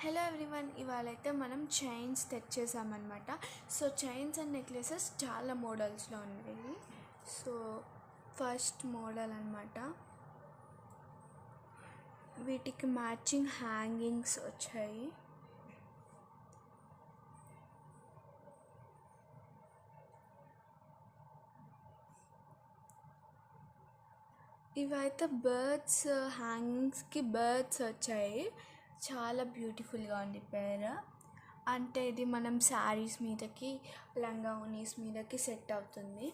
Hello everyone, ఇవాళైతే మనం chains తెచ్చేసామన్నమాట. సో చైన్స్ అండ్ నెక్లెసెస్ చాలా మోడల్స్లో ఉన్నాయి. సో ఫస్ట్ మోడల్ అనమాట. వీటికి మ్యాచింగ్ హ్యాంగింగ్స్ వచ్చాయి. ఇవైతే బర్డ్స్ హ్యాంగింగ్స్కి బర్డ్స్ వచ్చాయి. చాలా బ్యూటిఫుల్గా ఉంది పేరు. అంటే ఇది మనం శారీస్ మీదకి, లంగా ఓనీస్ మీదకి సెట్ అవుతుంది.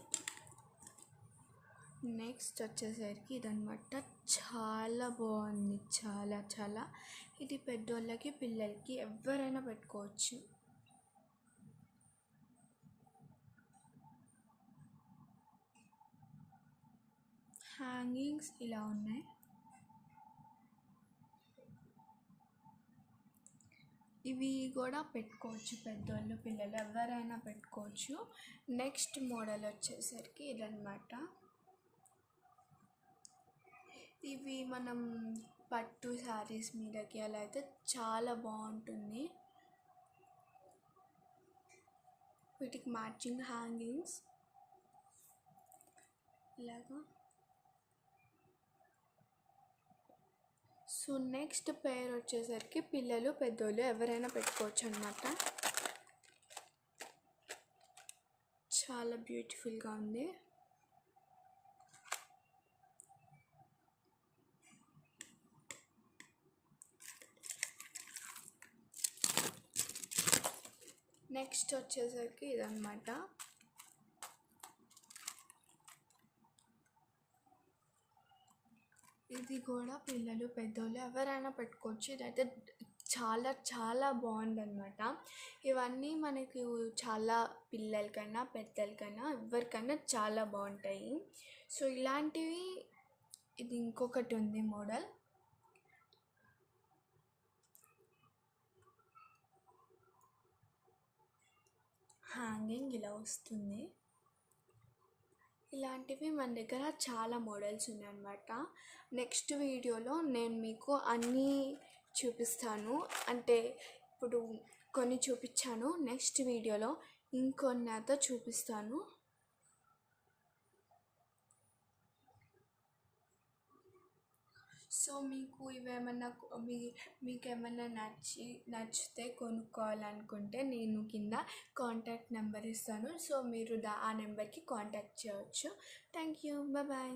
నెక్స్ట్ వచ్చేసరికి ఇదనమాట. చాలా బాగుంది, చాలా చాలా. ఇది పెద్దోళ్ళకి పిల్లలకి ఎవరైనా పెట్టుకోవచ్చు. హ్యాంగింగ్స్ ఇలా ఉన్నాయి. ఇవి కూడా పెట్టుకోవచ్చు, పెద్దోళ్ళు పిల్లలు ఎవరైనా పెట్టుకోవచ్చు. నెక్స్ట్ మోడల్ వచ్చేసరికి ఇదన్నమాట. ఇవి మనం పట్టు శారీస్ మీదకి అలా అయితే చాలా బాగుంటుంది. వీటికి మ్యాచింగ్ హ్యాంగింగ్స్ ఇలాగా. సో నెక్స్ట్ పేర్ వచ్చేసరికి పిల్లలు పెద్దోళ్ళు ఎవరైనా పెట్టుకోవచ్చు అన్నమాట. చాలా బ్యూటిఫుల్గా ఉంది. నెక్స్ట్ వచ్చేసరికి ఇదన్నమాట. ఇది కూడా పిల్లలు పెద్దోళ్ళు ఎవరైనా పెట్టుకోవచ్చు. ఇదైతే చాలా చాలా బాగుందన్నమాట. ఇవన్నీ మనకు చాలా పిల్లలకైనా పెద్దలకైనా ఎవరికైనా చాలా బాగుంటాయి. సో ఇలాంటివి ఇది ఇంకొకటి ఉంది మోడల్. హ్యాంగింగ్ ఇలా వస్తుంది. ఇలాంటివి మన దగ్గర చాలా మోడల్స్ ఉన్నాయన్నమాట. నెక్స్ట్ వీడియోలో నేను మీకు అన్నీ చూపిస్తాను. అంటే ఇప్పుడు కొన్ని చూపించాను, నెక్స్ట్ వీడియోలో ఇంకొన్ని అయితే చూపిస్తాను. సో మీకు ఇవేమన్నా మీకు ఏమన్నా నచ్చితే కొనుక్కోవాలనుకుంటే నేను కింద కాంటాక్ట్ నెంబర్ ఇస్తాను. సో మీరు ఆ నెంబర్కి కాంటాక్ట్ చేయవచ్చు. Thank you, bye.